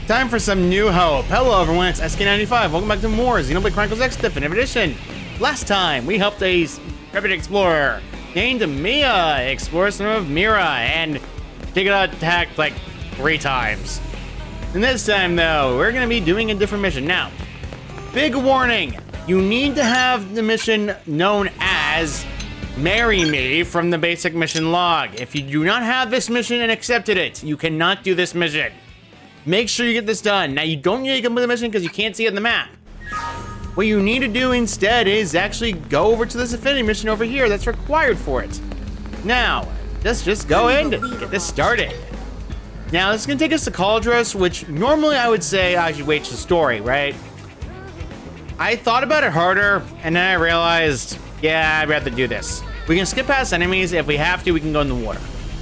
Time for some new hope. Hello everyone, it's SK95. Welcome back to more Xenoblade Chronicles X Definitive Edition. Last time, we helped a intrepid explorer named Mia explore some of Mira and take it out attack like 3 times. And this time though, we're gonna be doing a different mission. Now, big warning, you need to have the mission known as Marry Me from the basic mission log. If you do not have this mission and accepted it, you cannot do this mission. Make sure you get this done. Now, you don't need to complete the mission because you can't see it in the map. What you need to do instead is actually go over to this affinity mission over here that's required for it. Now, let's just go in and get this started. Now, this is going to take us to Cauldros, which normally I would say I should wait to the story, right? I thought about it harder, and then I realized, yeah, I'd rather do this. We can skip past enemies. If we have to, we can go in the water.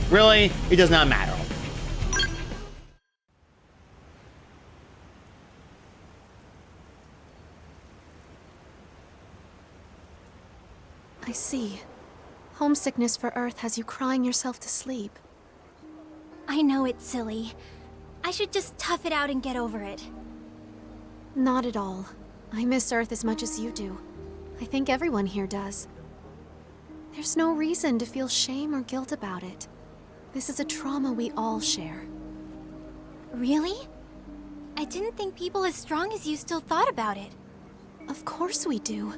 Really, it does not matter. I see. Homesickness for Earth has you crying yourself to sleep. I know it's silly. I should just tough it out and get over it. Not at all. I miss Earth as much as you do. I think everyone here does. There's no reason to feel shame or guilt about it. This is a trauma we all share. Really? I didn't think people as strong as you still thought about it. Of course we do.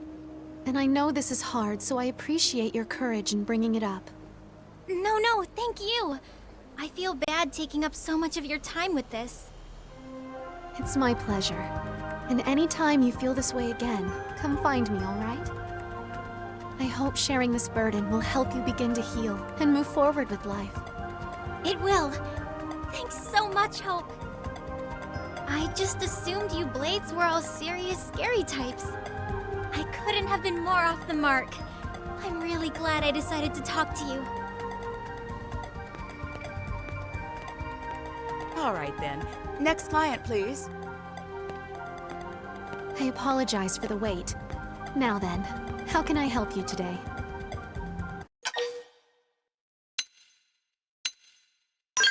And I know this is hard, so I appreciate your courage in bringing it up. No, thank you. I feel bad taking up so much of your time with this. It's my pleasure. And anytime you feel this way again, come find me, all right? I hope sharing this burden will help you begin to heal and move forward with life. It will. Thanks so much, Hope. I just assumed you Blades were all serious, scary types. I couldn't have been more off the mark. I'm really glad I decided to talk to you. All right then. Next client, please. I apologize for the wait. Now then, how can I help you today?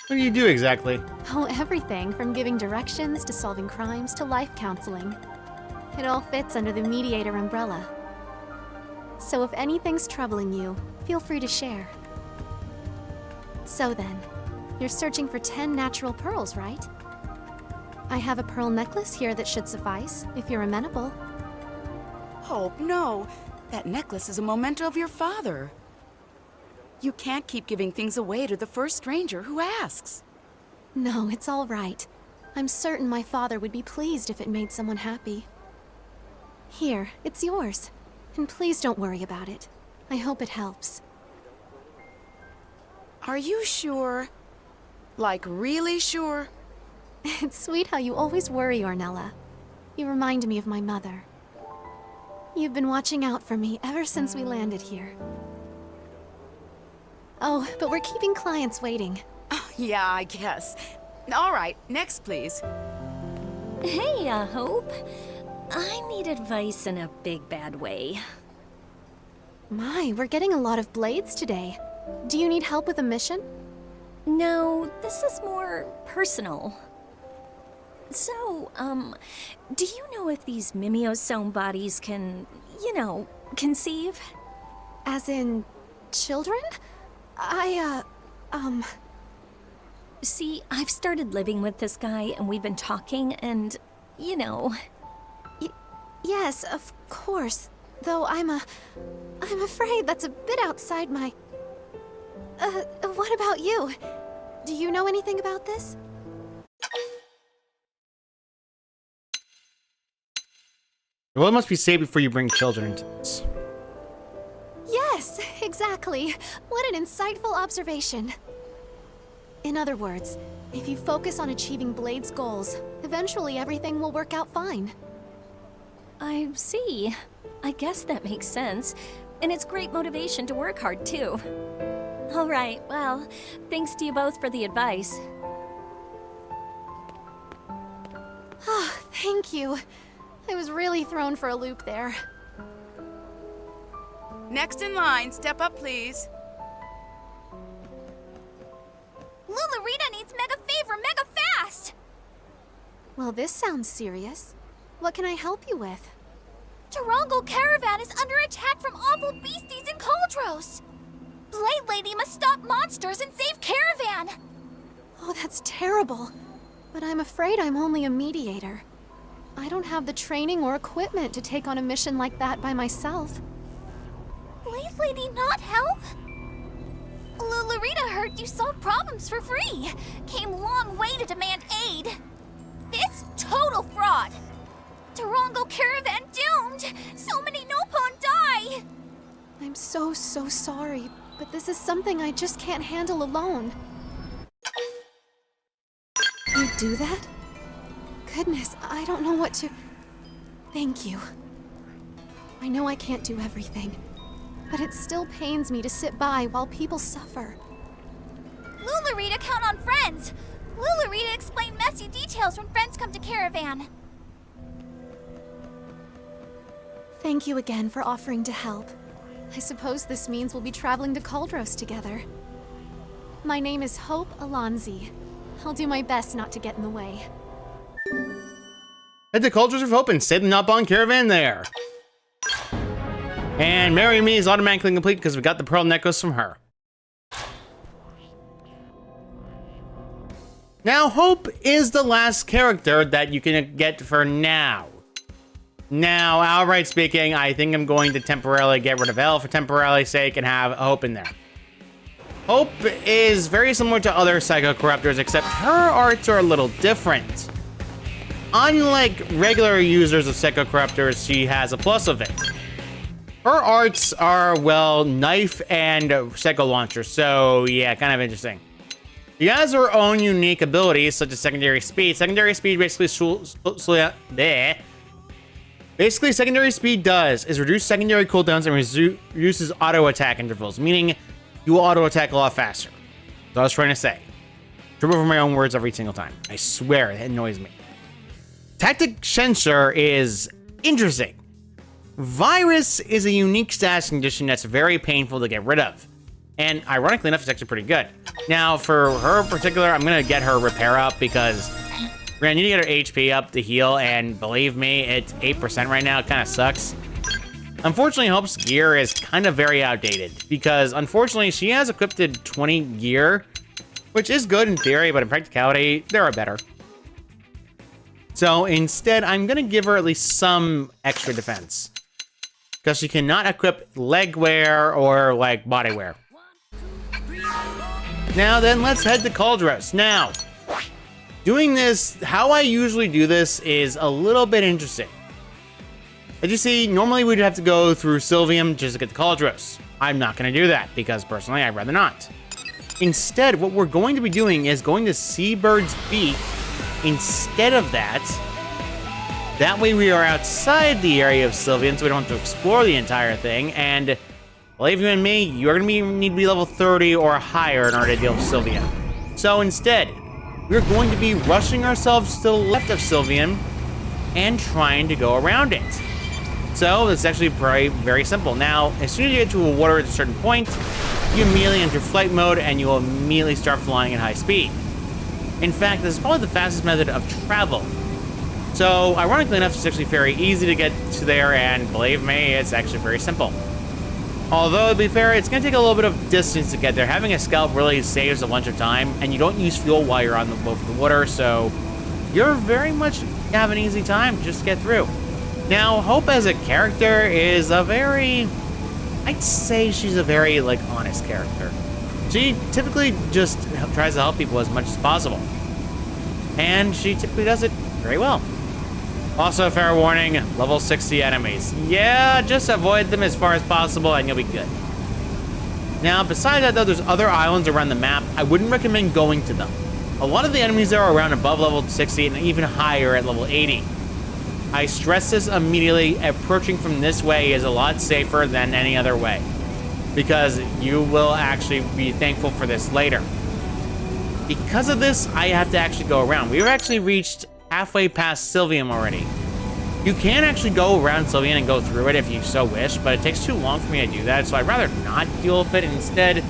What do you do exactly? Oh, everything from giving directions to solving crimes to life counseling. It all fits under the mediator umbrella. So if anything's troubling you, feel free to share. So then, you're searching for 10 natural pearls, right? I have a pearl necklace here that should suffice, if you're amenable. Hope, no. That necklace is a memento of your father. You can't keep giving things away to the first stranger who asks. No, it's all right. I'm certain my father would be pleased if it made someone happy. Here, it's yours. And please don't worry about it. I hope it helps. Are you sure? Like, really sure? It's sweet how you always worry, Ornella. You remind me of my mother. You've been watching out for me ever since we landed here. Oh, but we're keeping clients waiting. Yeah, I guess. All right, next, please. Hey, Hope. I need advice in a big bad way. My, we're getting a lot of blades today. Do you need help with a mission? No, this is more personal. So, do you know if these mimeosome bodies can, conceive? As in, children? See, I've started living with this guy and we've been talking and, Yes, of course. Though I'm afraid that's a bit outside my... what about you? Do you know anything about this? Well, it must be safe before you bring children into this. Yes, exactly. What an insightful observation. In other words, if you focus on achieving Blade's goals, eventually everything will work out fine. I see. I guess that makes sense. And it's great motivation to work hard, too. All right, well, thanks to you both for the advice. Oh, thank you. I was really thrown for a loop there. Next in line, step up, please. Lula Rita needs mega favor mega fast! Well, this sounds serious. What can I help you with? Tarongal Caravan is under attack from awful beasties in Cauldros! Blade Lady must stop monsters and save Caravan! Oh, that's terrible. But I'm afraid I'm only a mediator. I don't have the training or equipment to take on a mission like that by myself. Blade Lady not help? Lulurita heard you solve problems for free. Came long way to demand aid. This total fraud. Tarongal Caravan doomed. So many Nopon die. I'm so sorry, but this is something I just can't handle alone. You do that? Goodness, I don't know what to... Thank you. I know I can't do everything, but it still pains me to sit by while people suffer. Lulurita count on friends. Lulurita explain messy details when friends come to Caravan. Thank you again for offering to help. I suppose this means we'll be traveling to Cauldros together. My name is Hope Alonzi. I'll do my best not to get in the way. Head to Cauldros of Hope and stay the Nopon Caravan there. And Marry Me is automatically complete because we got the pearl necklace from her. Now, Hope is the last character that you can get for now. Now, outright speaking, I think I'm going to temporarily get rid of Elle for temporarity's sake and have Hope in there. Hope is very similar to other Psycho Corruptors, except her arts are a little different. Unlike regular users of Psycho Corruptors, she has a plus of it. Her arts are, well, knife and Psycho Launcher, so yeah, kind of interesting. She has her own unique abilities, such as Secondary Speed. Secondary Speed basically Basically, Secondary Speed does is reduce secondary cooldowns and reduces auto attack intervals, meaning you will auto attack a lot faster. That's what I was trying to say. Trip over my own words every single time. I swear, it annoys me. Tactic Censure is interesting. Virus is a unique status condition that's very painful to get rid of. And ironically enough, it's actually pretty good. Now, for her in particular, I'm going to get her repair up because we're going to need to get her HP up to heal. And believe me, it's 8% right now. It kind of sucks. Unfortunately, Hope's gear is kind of very outdated because unfortunately, she has equipped 20 gear, which is good in theory, but in practicality, there are better. So instead, I'm going to give her at least some extra defense because she cannot equip leg wear or like body wear. Now then, let's head to Cauldros. Now, doing this, how I usually do this is a little bit interesting. As you see, normally we'd have to go through Sylvium just to get to Cauldros. I'm not going to do that because personally I'd rather not. Instead, what we're going to be doing is going to Seabird's Beak instead of that. That way we are outside the area of Sylvian, so we don't have to explore the entire thing. And believe you and me, you're going to need to be level 30 or higher in order to deal with Sylvian. So instead, we're going to be rushing ourselves to the left of Sylvian and trying to go around it. So it's actually very simple. Now, as soon as you get to a water at a certain point, you immediately enter flight mode and you will immediately start flying at high speed. In fact, this is probably the fastest method of travel. So, ironically enough, it's actually very easy to get to there, and believe me, it's actually very simple. Although, to be fair, it's going to take a little bit of distance to get there. Having a scout really saves a bunch of time, and you don't use fuel while you're on the boat for the water, so you're very much have an easy time just to get through. Now, Hope as a character is a very... I'd say she's a very, honest character. She typically just tries to help people as much as possible. And she typically does it very well. Also, fair warning, level 60 enemies. Yeah, just avoid them as far as possible and you'll be good. Now, besides that though, there's other islands around the map. I wouldn't recommend going to them. A lot of the enemies there are around above level 60 and even higher at level 80. I stress this immediately, approaching from this way is a lot safer than any other way. Because you will actually be thankful for this later. Because of this, I have to actually go around. We've actually reached halfway past Sylvium already. You can actually go around Sylvium and go through it if you so wish, but it takes too long for me to do that, so I'd rather not deal with it. Instead,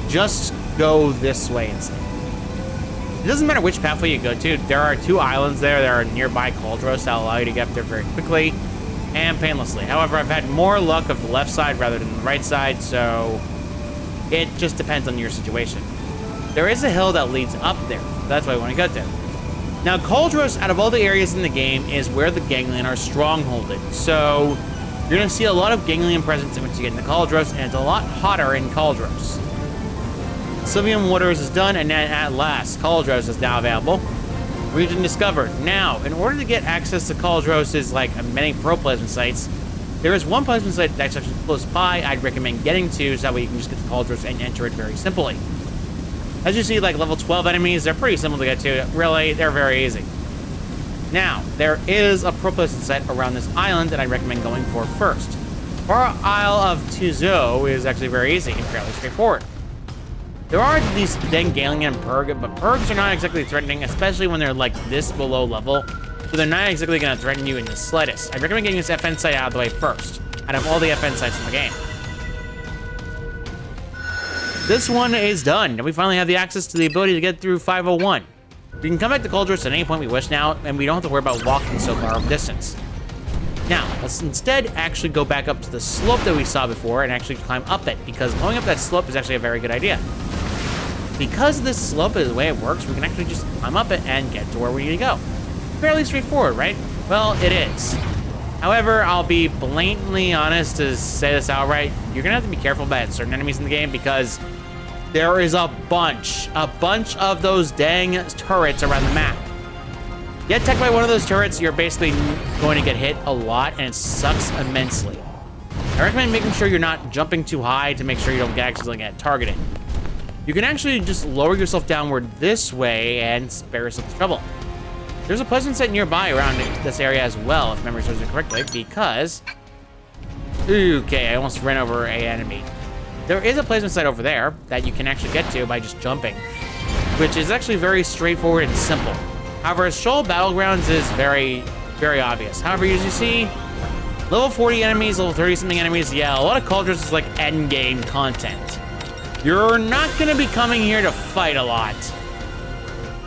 just go this way instead. It doesn't matter which pathway you go to. There are 2 islands there that are nearby Cauldros that allow you to get up there very quickly and painlessly. However, I've had more luck of the left side rather than the right side, so it just depends on your situation. There is a hill that leads up there. That's what I want to go to. Now, Cauldros, out of all the areas in the game, is where the Ganglion are strongholded. So you're going to see a lot of Ganglion presence once you get into Cauldros, and it's a lot hotter in Cauldros. Sylvian Waters is done, and then at last, Cauldros is now available. Region discovered. Now, in order to get access to Cauldros' like many pro-plasma sites, there is one plasma site that's actually close by I'd recommend getting to, so that way you can just get to Cauldros and enter it very simply. As you see, like level 12 enemies, they're pretty simple to get to. Really, they're very easy. Now, there is a pro-plasma site around this island that I recommend going for first. Our Isle of Tuzo is actually very easy and fairly straightforward. There are these dang Ganglion and Purg, but Purgs are not exactly threatening, especially when they're like this below level. So they're not exactly going to threaten you in the slightest. I recommend getting this FN site out of the way first, out of all the FN sites in the game. This one is done, and we finally have the access to the ability to get through 501. We can come back to Cauldros at any point we wish now, and we don't have to worry about walking so far of distance. Now, let's instead actually go back up to the slope that we saw before and actually climb up it, because going up that slope is actually a very good idea. Because this slope is the way it works, we can actually just climb up it and get to where we need to go. Fairly straightforward, right? Well, it is. However, I'll be blatantly honest to say this outright. You're gonna have to be careful about certain enemies in the game because there is a bunch of those dang turrets around the map. Get attacked by one of those turrets, you're basically going to get hit a lot, and it sucks immensely. I recommend making sure you're not jumping too high to make sure you don't accidentally get targeted. You can actually just lower yourself downward this way and spare yourself the trouble. There's a pleasant site nearby around this area as well, if memory serves me correctly, because... Okay, I almost ran over an enemy. There is a placement site over there that you can actually get to by just jumping, which is actually very straightforward and simple. However, Shoal Battlegrounds is very, very obvious. However, as you see, level 40 enemies, level 30-something enemies, yeah, a lot of Cauldros is like endgame content. You're not going to be coming here to fight a lot.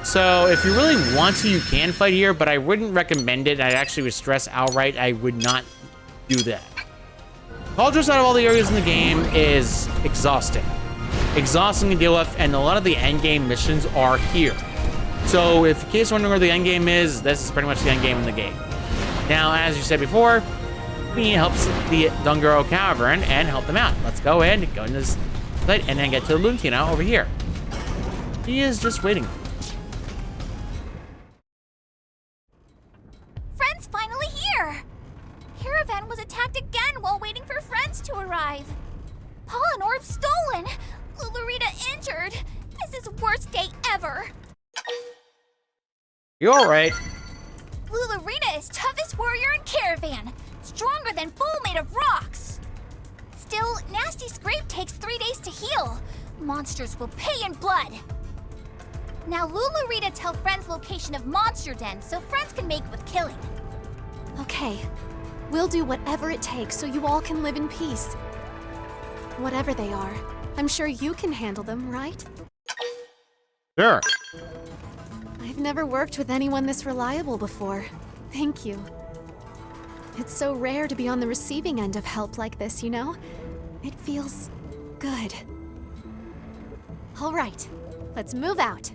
So if you really want to, you can fight here, but I wouldn't recommend it. I actually would stress outright I would not do that. Cauldros out of all the areas in the game is exhausting. Exhausting to deal with, and a lot of the endgame missions are here. So if in case you're wondering where the endgame is, this is pretty much the endgame in the game. Now, as you said before, we need help the Dunguro Cavern and help them out. Let's go in, go into this site, and then get to Luntina over here. He is just waiting. Friends finally here! Caravan was attacked again while waiting for friends to arrive. Pollen orb stolen! Lulurita injured! This is worst day ever! You alright? Lulurita is toughest warrior in Caravan! Stronger than bull made of rocks! Still, Nasty Scrape takes 3 days to heal. Monsters will pay in blood. Now Lulurita tell friends location of Monster Den so friends can make with killing. Okay, we'll do whatever it takes so you all can live in peace. Whatever they are, I'm sure you can handle them, right? Sure. I've never worked with anyone this reliable before. Thank you. It's so rare to be on the receiving end of help like this, you know? It feels good. All right, let's move out.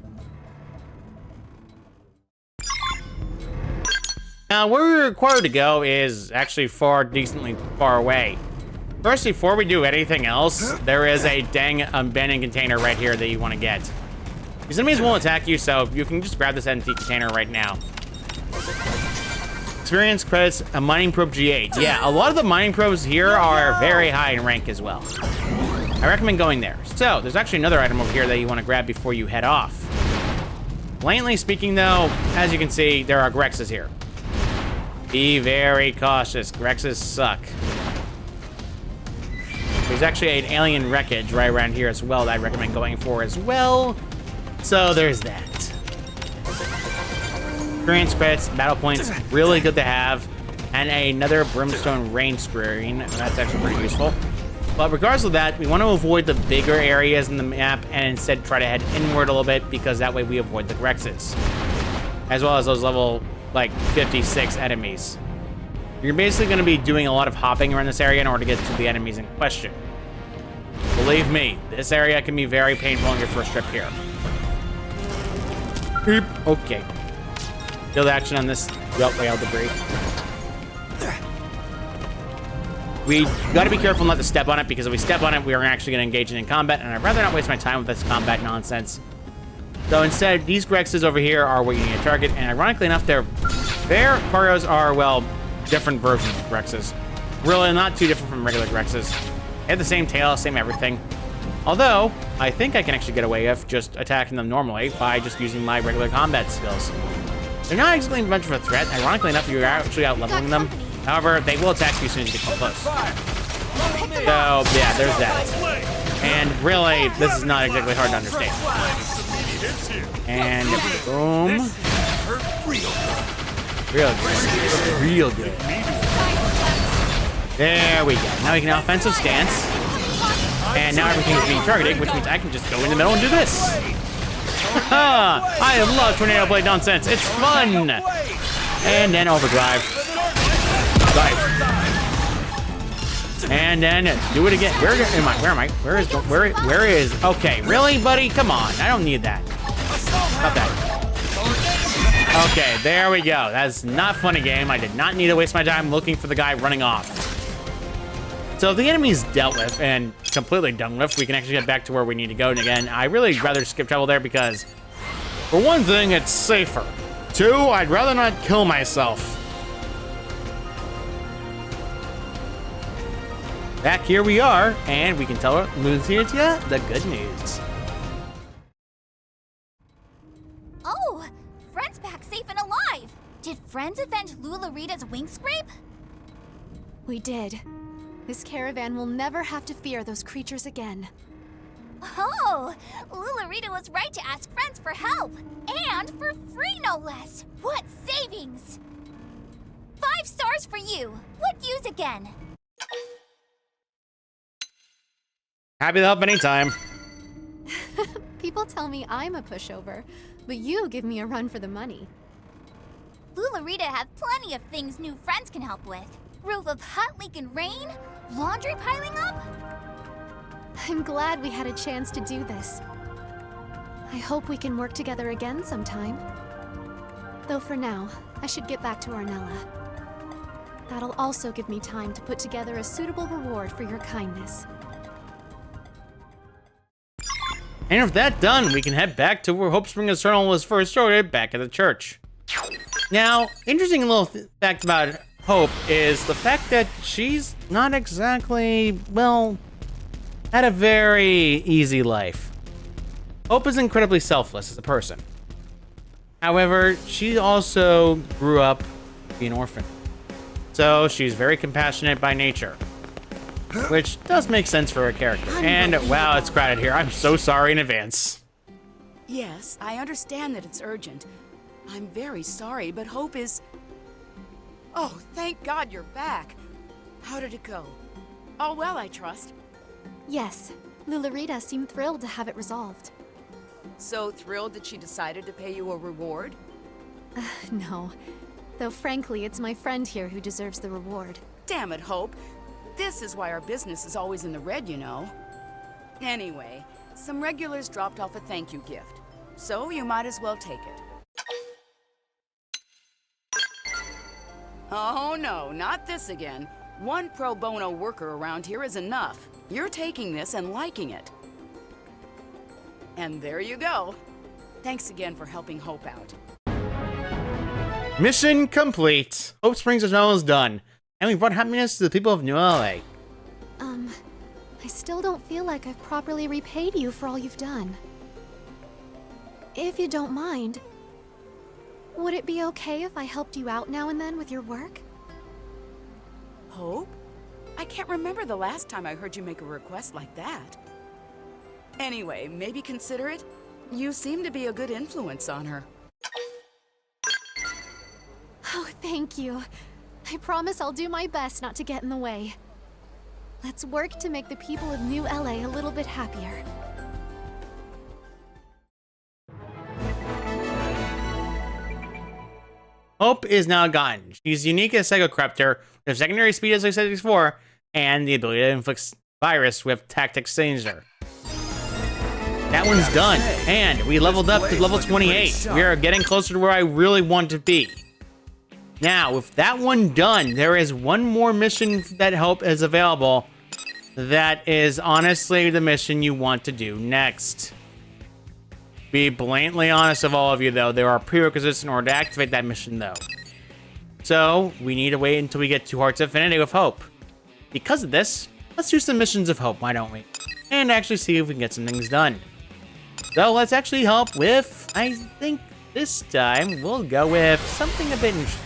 Now, where we're required to go is actually decently far away. First, before we do anything else, there is a dang abandoned container right here that you want to get. These enemies won't attack you, so you can just grab this empty container right now. Experience credits a mining probe G8. Yeah, a lot of the mining probes here are very high in rank as well. I recommend going there. So, there's actually another item over here that you want to grab before you head off. Blatantly speaking, though, as you can see, there are Grexes here. Be very cautious. Grexes suck. There's actually an alien wreckage right around here as well that I recommend going for as well. So there's that. Experience credits, battle points, really good to have. And another Brimstone Rain screen. That's actually pretty useful. But regardless of that, we want to avoid the bigger areas in the map and instead try to head inward a little bit because that way we avoid the Grexes. As well as those level, like, 56 enemies. You're basically going to be doing a lot of hopping around this area in order to get to the enemies in question. Believe me, this area can be very painful on your first trip here. Okay. Field action on this whale debris. We got to be careful not to step on it, because if we step on it, we are actually going to engage in combat, and I'd rather not waste my time with this combat nonsense. So instead, these Grexes over here are what you need to target, and ironically enough, their Parios are, well, different versions of Grexes. Really not too different from regular Grexes. They have the same tail, same everything. Although, I think I can actually get away with just attacking them normally by just using my regular combat skills. They're not exactly much of a threat. Ironically enough, you're actually out-leveling them. However, they will attack you as soon as you get too close. So, yeah, there's that. And really, this is not exactly hard to understand. And boom. Real good. There we go. Now we can offensive stance. And now everything is being targeted, which means I can just go in the middle and do this. I love Tornado Blade nonsense. It's fun. And then overdrive. Dive. And then do it again. Where am I? Where am I? Where is? Okay, really, buddy? Come on. I don't need that. Stop that. Okay, there we go. That's not a funny game. I did not need to waste my time looking for the guy running off. So if the enemy's dealt with and completely done with, we can actually get back to where we need to go. And again, I really rather skip travel there because, for one thing, it's safer. Two, I'd rather not kill myself. Back here we are, and we can tell Lucia the good news. Oh, Friend's back safe and alive. Did Friends avenge Lularita's wing scrape? We did. This caravan will never have to fear those creatures again. Oh, Lularita was right to ask Friends for help. And for free, no less. What savings! 5 stars for you. What use again? Happy to help anytime. People tell me I'm a pushover, but you give me a run for the money. Lularita have plenty of things new Friends can help with. Roof of hut leak and rain? Laundry piling up? I'm glad we had a chance to do this. I hope we can work together again sometime. Though for now, I should get back to Ornella. That'll also give me time to put together a suitable reward for your kindness. And with that done, we can head back to where Hope Spring Eternal was first started, back at the church. Now, interesting little fact about Hope is the fact that she's not exactly, well, had a very easy life. Hope is incredibly selfless as a person. However, she also grew up being an orphan. So she's very compassionate by nature, which does make sense for her character. And wow, it's crowded here. I'm so sorry in advance. Yes, I understand that it's urgent. I'm very sorry, but Hope is... Oh, thank God you're back. How did it go? All well, I trust. Yes, Lularita seemed thrilled to have it resolved. So thrilled that she decided to pay you a reward? No. Though frankly, it's my friend here who deserves the reward. Damn it, Hope. This is why our business is always in the red, you know. Anyway, some regulars dropped off a thank you gift. So you might as well take it. Oh no, not this again. One pro bono worker around here is enough. You're taking this and liking it. And there you go. Thanks again for helping Hope out. Mission complete. Hope Springs Eternal is done. And we brought happiness to the people of New LA. I still don't feel like I've properly repaid you for all you've done. If you don't mind, would it be okay if I helped you out now and then with your work? Hope? I can't remember the last time I heard you make a request like that. Anyway, maybe consider it. You seem to be a good influence on her. Oh, thank you. I promise I'll do my best not to get in the way. Let's work to make the people of New LA a little bit happier. Hope is now gone. She's unique as Psychocreptor, with secondary speed as I said before, and the ability to inflict virus with Tactic Sanger. That one's done, and we leveled up to level 28. We are getting closer to where I really want to be. Now, with that one done, there is one more mission that Hope is available. That is honestly the mission you want to do next. Be blatantly honest with all of you, though. There are prerequisites in order to activate that mission, though. So, we need to wait until we get to Hearts of Affinity with Hope. Because of this, let's do some missions of Hope, why don't we? And actually see if we can get some things done. So, let's actually help with, I think this time, we'll go with something a bit interesting.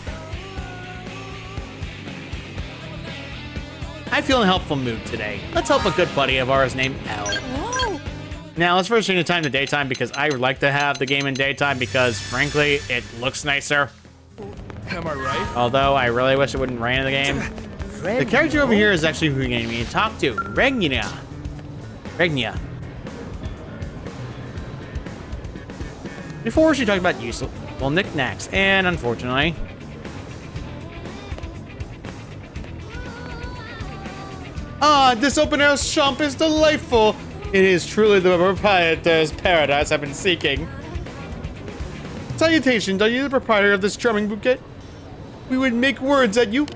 I feel in a helpful mood today. Let's help a good buddy of ours named Elle. Whoa! Now, let's first change the time to daytime because I would like to have the game in daytime because, frankly, it looks nicer. Am I right? Although, I really wish it wouldn't rain in the game. The character over here is actually who you need to talk to. Regnia. Before, she talked about useful knickknacks, and unfortunately... Ah, this open-air shop is delightful. It is truly the proprietor's paradise I've been seeking. Salutations, are you the proprietor of this charming bouquet? We would make words at you.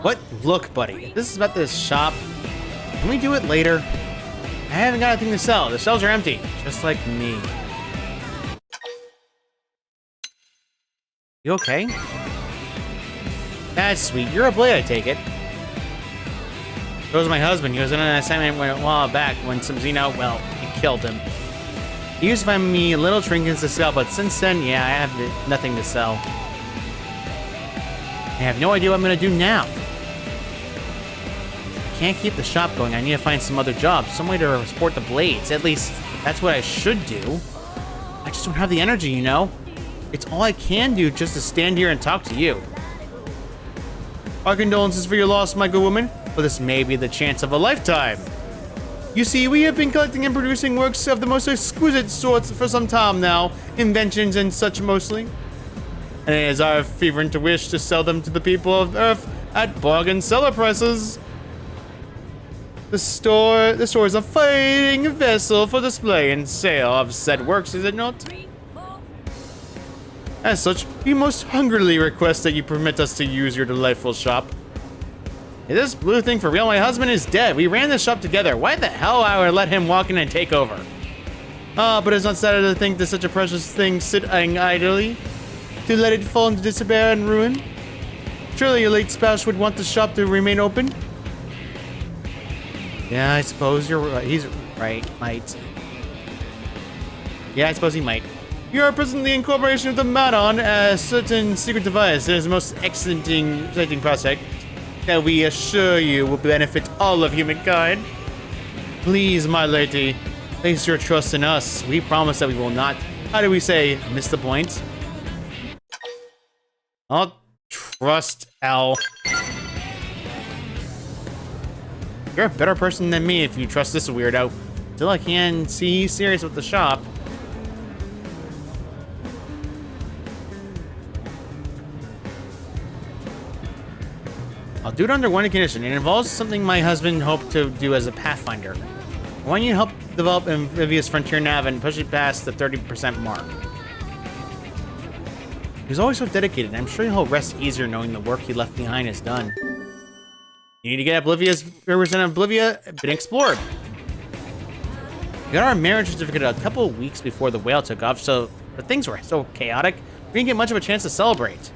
What? Look, buddy, this is about this shop. Can we do it later? I haven't got anything to sell. The shelves are empty, just like me. You okay? That's sweet. You're a blade, I take it. So was my husband. He was on an assignment a while back when some Xeno, well, he killed him. He used to find me little trinkets to sell, but since then, yeah, I have nothing to sell. I have no idea what I'm gonna do now. I can't keep the shop going. I need to find some other job, some way to support the blades. At least, that's what I should do. I just don't have the energy, you know? It's all I can do just to stand here and talk to you. Our condolences for your loss, my good woman, but this may be the chance of a lifetime. You see, we have been collecting and producing works of the most exquisite sorts for some time now, inventions and such mostly. And it is our fervent wish to sell them to the people of Earth at bargain seller prices. The store is a fitting vessel for display and sale of said works, is it not? As such, we most hungrily request that you permit us to use your delightful shop. Is this blue thing for real? My husband is dead. We ran this shop together. Why the hell I would let him walk in and take over? But it's not sad to think that such a precious thing sitting idly, to let it fall into despair and ruin. Surely your late spouse would want the shop to remain open. Yeah, I suppose you're right. He's right, might. Yeah, I suppose he might. You are presently in cooperation with the Madon, a certain secret device that is a most exciting prospect that we assure you will benefit all of humankind. Please, my lady, place your trust in us. We promise that we will not, how do we say, miss the point? I'll trust Elle. You're a better person than me if you trust this weirdo. Still, I can see he's serious with the shop. I'll do it under one condition. It involves something my husband hoped to do as a Pathfinder. I want you to help develop Amphibious Frontier Nav and push it past the 30% mark. He's always so dedicated, and I'm sure he'll rest easier knowing the work he left behind is done. You need to get Oblivia's representative Oblivia been explored. We got our marriage certificate a couple of weeks before the whale took off, so the things were so chaotic, we didn't get much of a chance to celebrate.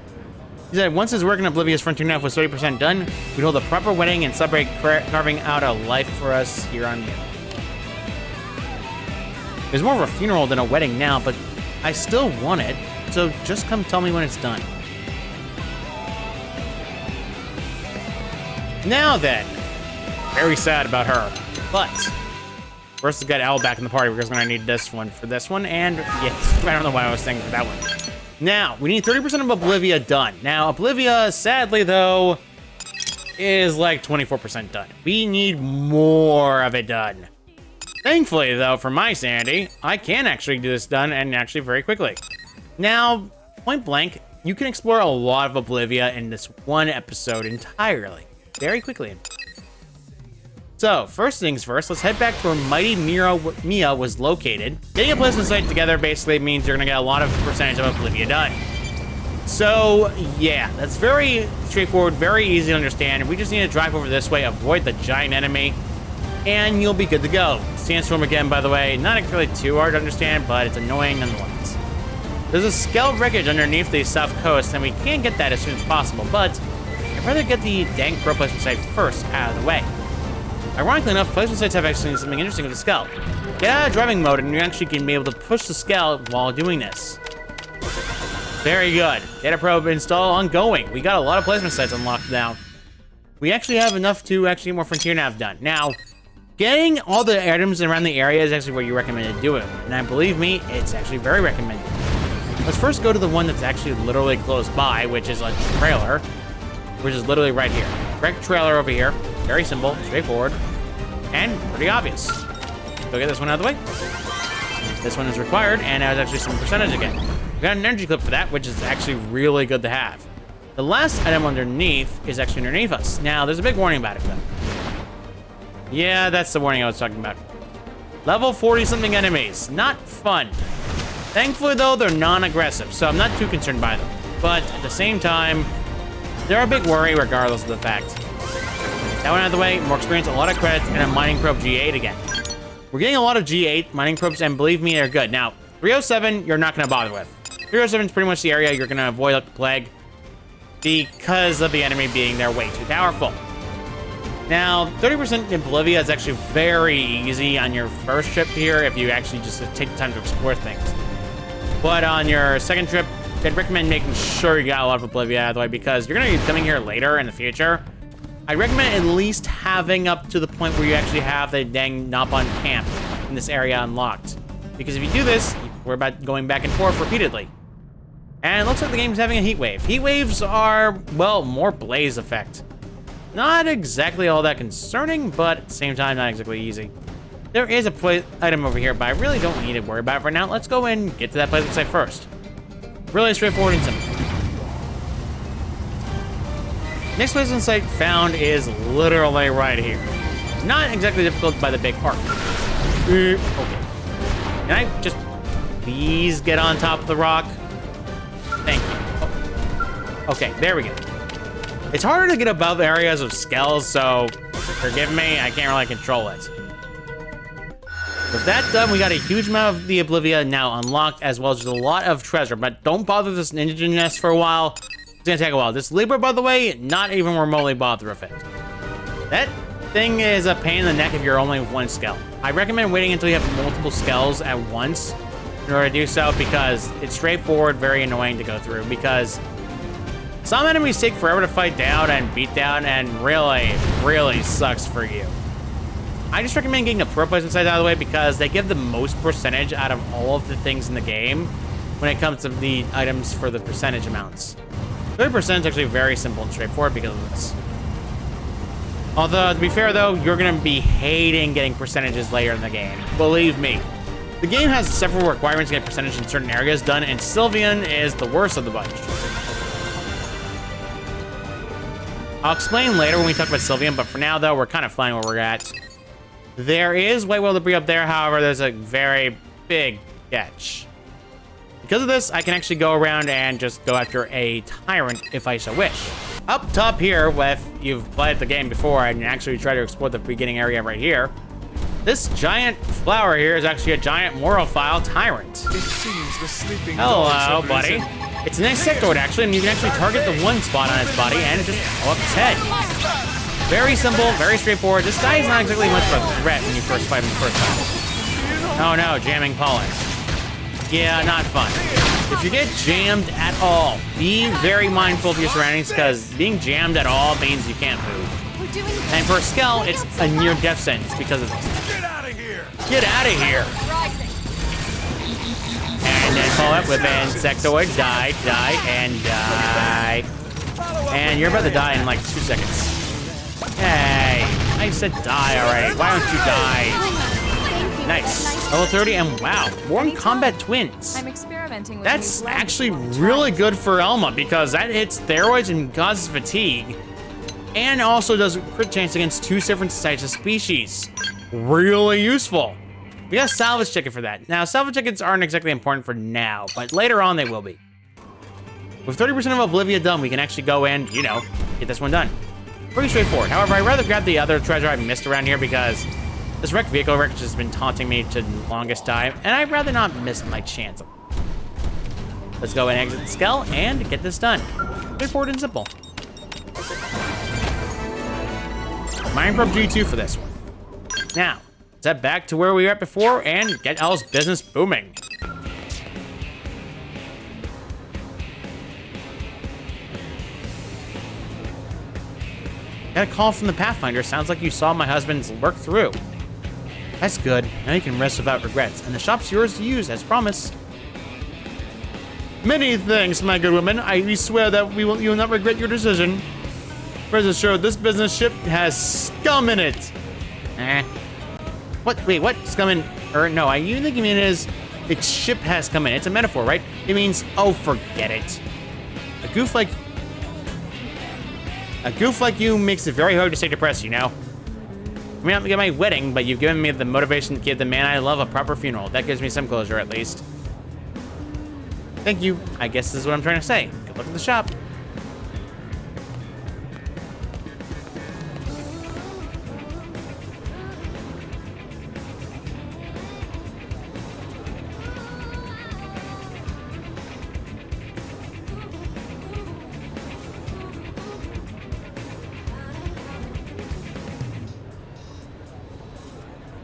He said once his work in Oblivious Frontier Nav was 30% done, we'd hold a proper wedding and celebrate carving out a life for us here on Earth. It's more of a funeral than a wedding now, but I still want it, so just come tell me when it's done. Now then, very sad about her, but first to get Elle back in the party because we're gonna need this one for this one, and yes, I don't know why I was thinking for that one. Now, we need 30% of Oblivia done. Now, Oblivia, sadly though, is like 24% done. We need more of it done. Thankfully, though, for my sanity, I can actually do this done and actually very quickly. Now, point blank, you can explore a lot of Oblivia in this one episode entirely. Very quickly. So, first things first, let's head back to where Mighty Mia was located. Getting a pleasant sight together basically means you're gonna get a lot of percentage of Oblivia done. So, yeah, that's very straightforward, very easy to understand. We just need to drive over this way, avoid the giant enemy, and you'll be good to go. Sandstorm again, by the way, not really too hard to understand, but it's annoying nonetheless. There's a skeleton wreckage underneath the south coast, and we can get that as soon as possible, but I'd rather get the dang pro placement site first out of the way. Ironically enough, placement sites have actually something interesting with the Skell. Get out of driving mode, and you actually can be able to push the Skell while doing this. Very good. Data probe install ongoing. We got a lot of placement sites unlocked now. We actually have enough to actually get more Frontier Nav done. Now, getting all the items around the area is actually what you recommended doing. And I believe me, it's actually very recommended. Let's first go to the one that's actually literally close by, which is a trailer, which is literally right here. Correct trailer over here. Very simple, straightforward, and pretty obvious. Go get this one out of the way. This one is required, and now there's actually some percentage again. We got an energy clip for that, which is actually really good to have. The last item underneath is actually underneath us. Now, there's a big warning about it, though. Yeah, that's the warning I was talking about. Level 40-something enemies. Not fun. Thankfully, though, they're non-aggressive, so I'm not too concerned by them. But at the same time, they're a big worry regardless of the fact. That one out of the way, more experience, a lot of credits, and a mining probe G8 again. We're getting a lot of G8 mining probes, and believe me, they're good. Now, 307, you're not going to bother with. 307 is pretty much the area you're going to avoid like the plague because of the enemy being there way too powerful. Now, 30% in Bolivia is actually very easy on your first trip here if you actually just take the time to explore things. But on your second trip, I'd recommend making sure you got a lot of Bolivia out of the way because you're going to be coming here later in the future. I'd recommend at least having up to the point where you actually have the dang Nopon camp in this area unlocked. Because if you do this, we're about going back and forth repeatedly. And it looks like the game's having a heat wave. Heat waves are, well, more blaze effect. Not exactly all that concerning, but at the same time, not exactly easy. There is a item over here, but I really don't need to worry about it for now. Let's go and get to that placement site first. Really straightforward and simple. Next placement site found is literally right here. Not exactly difficult by the big arc. Okay. Can I just please get on top of the rock? Thank you. Oh. Okay, there we go. It's harder to get above areas of skells, so forgive me, I can't really control it. With that done, we got a huge amount of the Oblivia now unlocked, as well as a lot of treasure, but don't bother this ninja nest for a while. It's gonna take a while. This Libra, by the way, not even remotely bother with it. That thing is a pain in the neck if you're only with one skell. I recommend waiting until you have multiple skells at once in order to do so, because it's straightforward, very annoying to go through, because some enemies take forever to fight down and beat down, and really sucks for you. I just recommend getting the pro placement sites out of the way because they give the most percentage out of all of the things in the game when it comes to the items for the percentage amounts. 30% is actually very simple and straightforward because of this. Although, to be fair though, you're gonna be hating getting percentages later in the game. Believe me. The game has several requirements to get percentage in certain areas done, and Sylvian is the worst of the bunch. I'll explain later when we talk about Sylvian, but for now though, we're kind of fine where we're at. There is white whale debris up there, however, there's a very big catch. Because of this, I can actually go around and just go after a tyrant if I so wish. Up top here, if you've played the game before and actually try to explore the beginning area right here, this giant flower here is actually a giant Morophile tyrant. It seems the sleeping Hello, buddy. It's an insectoid, actually, and you can actually target the one spot on its body and just blow up its head. Very simple, very straightforward. This guy is not exactly much of a threat when you first fight him the first time. Oh no, jamming pollen. Yeah, not fun. If you get jammed at all, be very mindful of your surroundings, because being jammed at all means you can't move. And for a Skell, it's a near-death sentence because of this. Get out of here! Get out of here! And then follow up with Insectoid. Die, and die. And you're about to die in like 2 seconds. Hey, I said die already. Why don't you die? Thank you. Nice. Level 30, and wow, more combat twins. I'm experimenting with That's new blends actually you wanna try. really good for Elma because that hits steroids and causes fatigue. And also does crit chance against 2 different types of species. Really useful. We got a salvage ticket for that. Now, salvage tickets aren't exactly important for now, but later on they will be. With 30% of Oblivia done, we can actually go and, you know, get this one done. Pretty straightforward. However, I'd rather grab the other treasure I missed around here because this wrecked vehicle wreck has been taunting me to the longest time, and I'd rather not miss my chance. Let's go and exit the skull and get this done. Straightforward and simple. Minecraft G2 for this one. Now, let's head back to where we were at before and get Elle's business booming. Got a call from the Pathfinder. Sounds like you saw my husband's work through. That's good. Now you can rest without regrets, and the shop's yours to use, as promised. Many thanks, my good woman. We swear that you will not regret your decision. Rest assured, this business ship has scum in it. What? Wait, what? Scum in? No, you think you mean is its ship has come in. It's a metaphor, right? It means, oh, forget it. A goof like you makes it very hard to stay depressed, you know? I may not get my wedding, but you've given me the motivation to give the man I love a proper funeral. That gives me some closure, at least. Thank you. I guess this is what I'm trying to say. Good luck at the shop.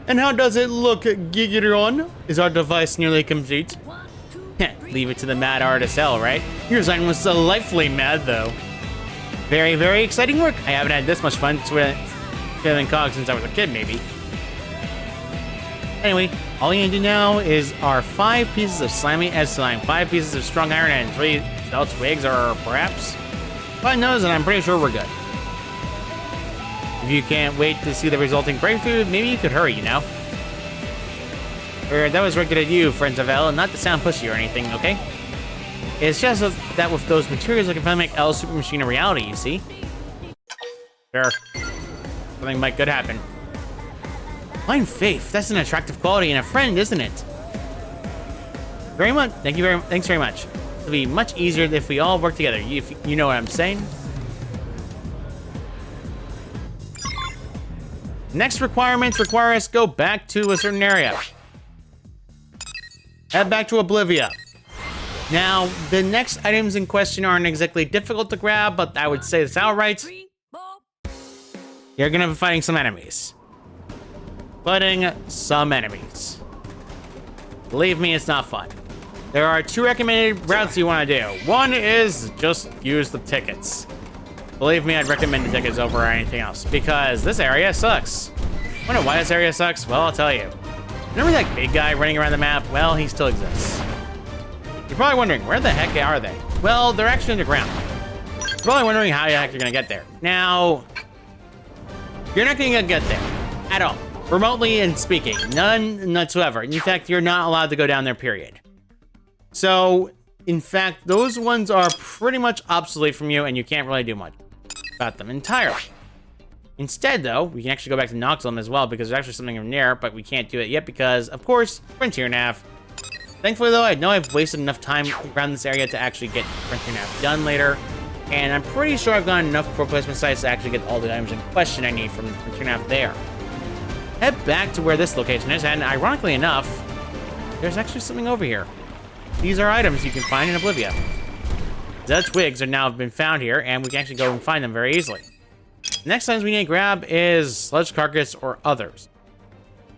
And how does it look, Gigeron? Is our device nearly complete? Leave it to the mad artist hell, right? Your design was delightfully mad, though. Very, very exciting work. I haven't had this much fun filling cogs since I was a kid, maybe. Anyway, all you need to do now is our 5 pieces of slimy edge slime, 5 pieces of strong iron, and 3 dull twigs, or perhaps 5 nose, and I'm pretty sure we're good. If you can't wait to see the resulting breakthrough, maybe you could hurry, you know? That was directed at you, friends of Elle, not to sound pushy or anything, okay? It's just that with those materials, I can finally make Elle's super machine a reality, you see? Sure. Something might could happen. Blind faith, that's an attractive quality in a friend, isn't it? Very much. Thanks very much. It'll be much easier if we all work together. If you know what I'm saying? Next requirements require us to go back to a certain area. Head back to Oblivia. Now, the next items in question aren't exactly difficult to grab, but I would say this outright. You're gonna be fighting some enemies. Believe me, it's not fun. There are 2 recommended routes you want to do. One is just use the tickets. Believe me, I'd recommend the tickets over anything else, because this area sucks. Wonder why this area sucks? Well, I'll tell you. Remember that big guy running around the map? Well, he still exists. You're probably wondering, where the heck are they? Well, they're actually underground. You're probably wondering how the heck you're gonna get there. Now, you're not gonna get there at all. Remotely and speaking, none whatsoever. In fact, you're not allowed to go down there, period. So, in fact, those ones are pretty much obsolete from you, and you can't really do much about them entirely. Instead, though, we can actually go back to Noxlum as well, because there's actually something in there, but we can't do it yet because, of course, Frontier Nav. Thankfully, though, I know I've wasted enough time around this area to actually get Frontier Nav done later, and I'm pretty sure I've got enough pro placement sites to actually get all the items in question I need from Frontier Nav there. Head back to where this location is, and ironically enough, there's actually something over here. These are items you can find in Oblivia. The twigs are now been found here, and we can actually go and find them very easily. The next items we need to grab is Sludge Carcass or others.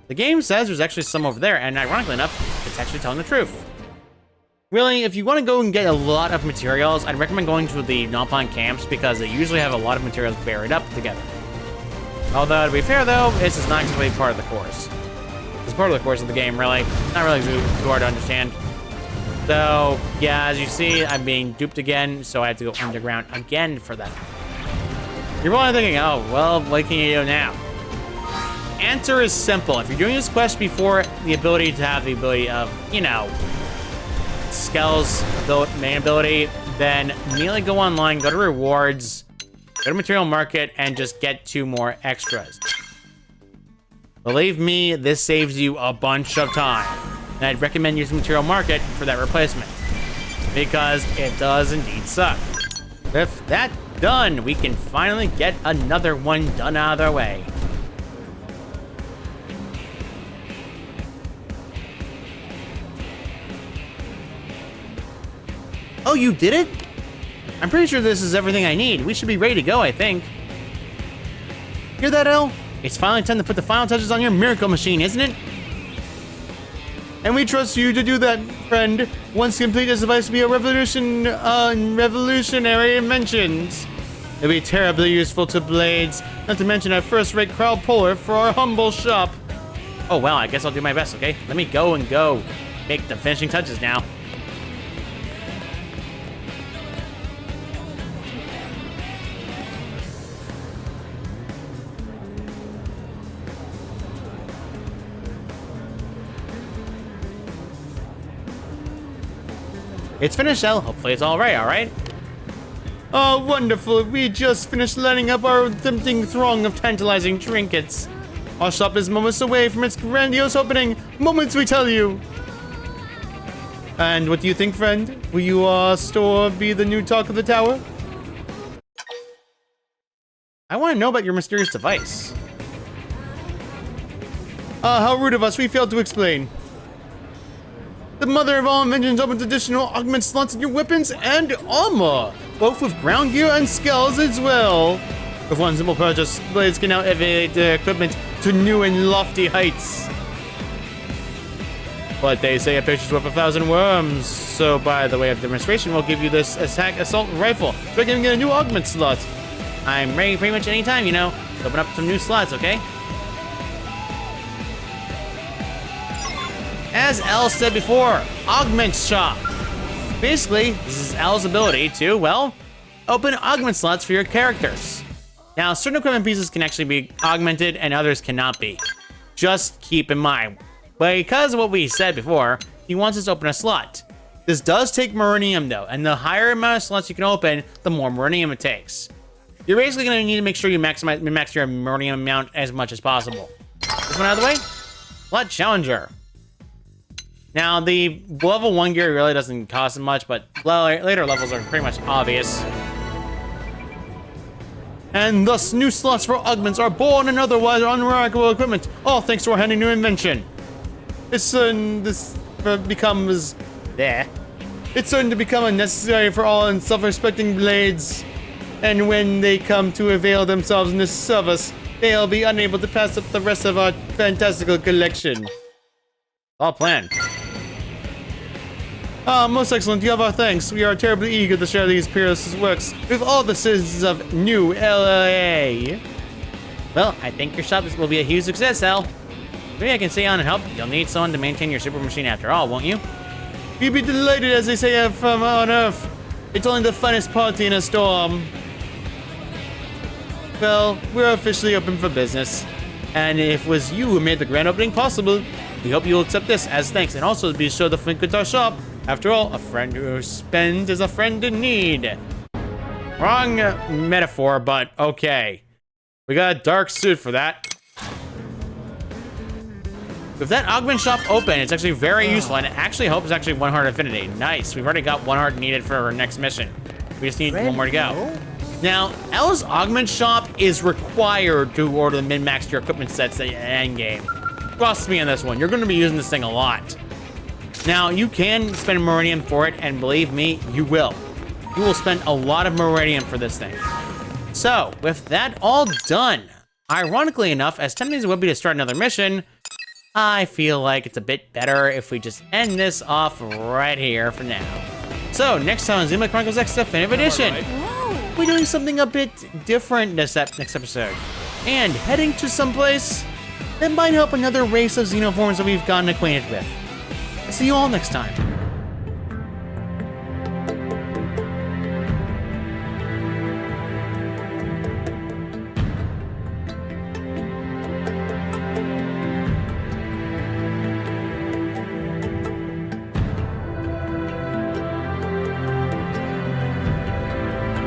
The game says there's actually some over there, and ironically enough, it's actually telling the truth. Really, if you want to go and get a lot of materials, I'd recommend going to the Nopon camps because they usually have a lot of materials buried up together. Although, to be fair though, this is not actually part of the course. It's part of the course of the game, really. Not really too hard to understand. So, yeah, as you see, I'm being duped again, so I have to go underground again for that. You're probably thinking, oh, well, what can you do now? Answer is simple. If you're doing this quest before the ability to have the ability of, you know, Skell's main ability, then immediately go online, go to rewards, go to material market, and just get 2 more extras. Believe me, this saves you a bunch of time. And I'd recommend using material market for that replacement, because it does indeed suck. With that done, we can finally get another one done out of the way. Oh, you did it? I'm pretty sure this is everything I need. We should be ready to go, I think. Hear that, El? It's finally time to put the final touches on your miracle machine, isn't it? And we trust you to do that, friend. Once complete, this device will be a revolutionary inventions. It'll be terribly useful to Blades, not to mention a first-rate crowd puller for our humble shop. Oh, well, I guess I'll do my best, okay? Let me go make the finishing touches now. It's finished, El. Hopefully it's all right? Oh, wonderful. We just finished lining up our tempting throng of tantalizing trinkets. Our shop is moments away from its grandiose opening. Moments, we tell you. And what do you think, friend? Will your store be the new talk of the tower? I want to know about your mysterious device. How rude of us. We failed to explain. The mother of all inventions opens additional augment slots in your weapons and armor, both with ground gear and skulls as well. With one simple purchase, Blades can now elevate their equipment to new and lofty heights. But they say a picture's worth 1,000 worms, so by the way of demonstration, we'll give you this attack assault rifle. We're gonna get a new augment slot. I'm ready pretty much any time, you know. Open up some new slots, okay? As El said before, Augment Shop. Basically, this is El's ability to, well, open augment slots for your characters. Now, certain equipment pieces can actually be augmented and others cannot be. Just keep in mind. Because of what we said before, he wants us to open a slot. This does take Meridium though, and the higher amount of slots you can open, the more Meridium it takes. You're basically going to need to make sure you max your Meridium amount as much as possible. This one out of the way. Slot Challenger. Now, the level 1 gear really doesn't cost much, but later levels are pretty much obvious. And thus, new slots for augments are born and otherwise unremarkable equipment, all thanks to our handy new invention. It's certain to become unnecessary for all and self-respecting Blades. And when they come to avail themselves in this service, they'll be unable to pass up the rest of our fantastical collection. All planned. Most excellent. You have our thanks. We are terribly eager to share these peerless works with all the citizens of New LA. Well, I think your shop will be a huge success, Al. Maybe I can stay on and help. You'll need someone to maintain your super machine after all, won't you? You'd be delighted, as they say from on Earth. It's only the finest party in a storm. Well, we're officially open for business. And if it was you who made the grand opening possible, we hope you'll accept this as thanks, and also be sure to frequent our shop. After all, a friend who spends is a friend in need. Wrong metaphor, but okay. We got a dark suit for that. With that augment shop open, it's actually very useful, and it actually helps actually 1 heart affinity. Nice. We've already got 1 heart needed for our next mission. We just need 1 more to go. Now, El's augment shop is required to order the min-max your equipment sets at the end game. Trust me on this one. You're going to be using this thing a lot. Now, you can spend Meridium for it, and believe me, you will. You will spend a lot of Meridium for this thing. So, with that all done, ironically enough, as tempting as it would be to start another mission, I feel like it's a bit better if we just end this off right here for now. So, next time on Xenoblade Chronicles X Definitive Edition, we're doing something a bit different next episode. And heading to someplace that might help another race of xenoforms that we've gotten acquainted with. See you all next time.